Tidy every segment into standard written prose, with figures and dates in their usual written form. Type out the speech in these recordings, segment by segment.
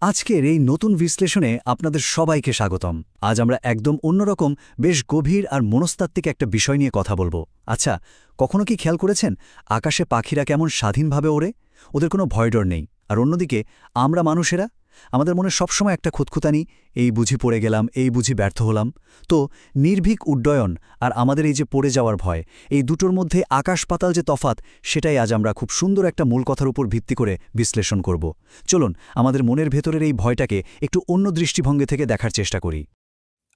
আজকের এই নতুন বিশ্লেষণে আপনাদের সবাইকে স্বাগতম। আজ আমরা একদম অন্যরকম, বেশ গভীর আর মনস্তাত্ত্বিক একটা বিষয় নিয়ে কথা বলবো। আচ্ছা, কখনো কি খেয়াল করেছেন আকাশে পাখিরা কেমন স্বাধীনভাবে ওড়ে? ওদের কোনো ভয়ডর নেই। আর অন্যদিকে আমরা মানুষেরা, আমাদের মনে সবসময় একটা খুঁতখুঁতানি, এই বুঝি পড়ে গেলাম, এই বুঝি ব্যর্থ হলাম। তো নির্ভীক উড্ডয়ন আর আমাদের এই যে পড়ে যাওয়ার ভয়, এই দুটোর মধ্যে আকাশ পাতাল যে তফাৎ, সেটাই আজ আমরা খুব সুন্দর একটা মূল কথার উপর ভিত্তি করে বিশ্লেষণ করব। চলুন আমাদের মনের ভেতরের এই ভয়টাকে একটু অন্য দৃষ্টিভঙ্গি থেকে দেখার চেষ্টা করি।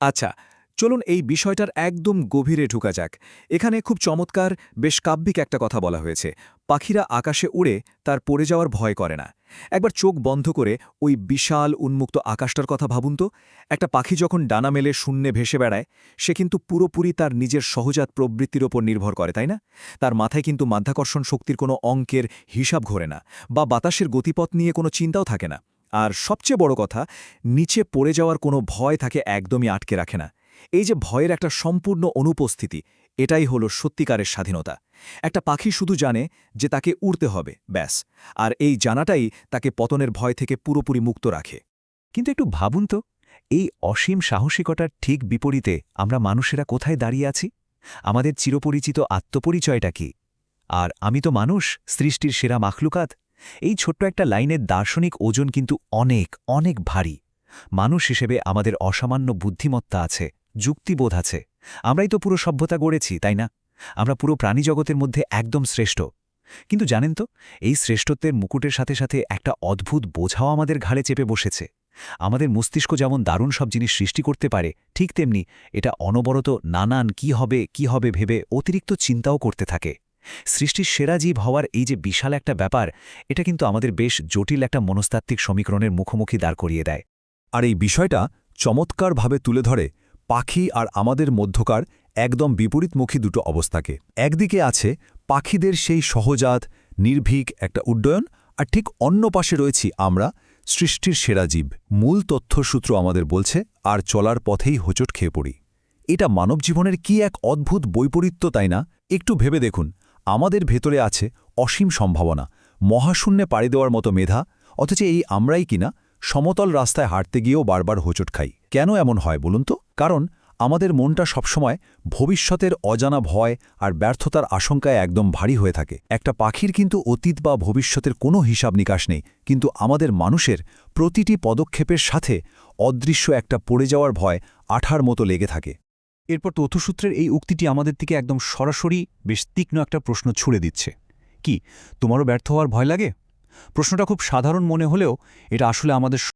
আচ্ছা, চলুন এই বিষয়টার একদম গভীরে ঢুকা যাক। এখানে খুব চমৎকার, বেশ কাব্যিক একটা কথা বলা হয়েছে। পাখিরা আকাশে উড়ে তার পড়ে যাওয়ার ভয় করে না। একবার চোখ বন্ধ করে ওই বিশাল উন্মুক্ত আকাশটার কথা ভাবুন তো। একটা পাখি যখন ডানা মেলে শূন্যে ভেসে বেড়ায়, সে কিন্তু পুরোপুরি তার নিজের সহজাত প্রবৃত্তির ওপর নির্ভর করে, তাই না? তার মাথায় কিন্তু মাধ্যাকর্ষণ শক্তির কোনো অঙ্কের হিসাব ঘোরে না, বা বাতাসের গতিপথ নিয়ে কোনো চিন্তাও থাকে না। আর সবচেয়ে বড় কথা, নিচে পড়ে যাওয়ার কোনো ভয় তাকে একদমই আটকে রাখে না। এই যে ভয়ের একটা সম্পূর্ণ অনুপস্থিতি, এটাই হলো সত্যিকারের স্বাধীনতা। একটা পাখি শুধু জানে যে তাকে উড়তে হবে, ব্যাস। আর এই জানাটাই তাকে পতনের ভয় থেকে পুরোপুরি মুক্ত রাখে। কিন্তু একটু ভাবুন তো, এই অসীম সাহসিকতার ঠিক বিপরীতে আমরা মানুষেরা কোথায় দাঁড়িয়ে আছি? আমাদের চিরপরিচিত আত্মপরিচয়টা কি? আর আমি তো মানুষ, সৃষ্টির সেরা মাখলুকাত। এই ছোট্ট একটা লাইনের দার্শনিক ওজন কিন্তু অনেক অনেক ভারী। মানুষ হিসেবে আমাদের অসামান্য বুদ্ধিমত্তা আছে, যুক্তিবোধ আছে। আমরাই তো পুরো সভ্যতা গড়েছি, তাই না? আমরা পুরো প্রাণীজগতের মধ্যে একদম শ্রেষ্ঠ। কিন্তু জানেন তো, এই শ্রেষ্ঠত্বের মুকুটের সাথে সাথে একটা অদ্ভুত বোঝাও আমাদের ঘাড়ে চেপে বসেছে। আমাদের মস্তিষ্ক যেমন দারুণ সব জিনিস সৃষ্টি করতে পারে, ঠিক তেমনি এটা অনবরত নানান কি হবে ভেবে অতিরিক্ত চিন্তাও করতে থাকে। সৃষ্টির সেরা জীব হওয়ার এই যে বিশাল একটা ব্যাপার, এটা কিন্তু আমাদের বেশ জটিল একটা মনস্তাত্ত্বিক সমীকরণের মুখোমুখি দাঁড় করিয়ে দেয়। আর এই বিষয়টা চমৎকারভাবে তুলে ধরে পাখি আর আমাদের মধ্যকার একদম বিপরীতমুখী দুটো অবস্থাকে। একদিকে আছে পাখিদের সেই সহজাত, নির্ভীক একটা উড্ডয়ন, আর ঠিক অন্য পাশে রয়েছি আমরা, সৃষ্টির সেরা জীব। মূল তথ্যসূত্র আমাদের বলছে আর চলার পথেই হোঁচট খেয়ে পড়ি। এটা মানব জীবনের কি এক অদ্ভুত বৈপরীত্য, তাই না? একটু ভেবে দেখুন, আমাদের ভেতরে আছে অসীম সম্ভাবনা, মহাশূন্যে পাড়ি দেওয়ার মতো মেধা, অথচ এই আমরাই কিনা সমতল রাস্তায় হাঁটতে গিয়েও বারবার হোঁচট খাই। কেন এমন হয় বলুন তো? কারণ আমাদের মনটা সবসময় ভবিষ্যতের অজানা ভয় আর ব্যর্থতার আশঙ্কায় একদম ভারী হয়ে থাকে। একটা পাখির কিন্তু অতীত বা ভবিষ্যতের কোনো হিসাব নিকাশ নেই, কিন্তু আমাদের মানুষের প্রতিটি পদক্ষেপের সাথে অদৃশ্য একটা পড়ে যাওয়ার ভয় আঠার মতো লেগে থাকে। এরপর তথ্যসূত্রের এই উক্তিটি আমাদের দিকে একদম সরাসরি বেশ তীক্ষ্ণ একটা প্রশ্ন ছুড়ে দিচ্ছে। কি তোমারও ব্যর্থ হওয়ার ভয় লাগে? প্রশ্নটা খুব সাধারণ মনে হলেও এটা আসলে আমাদের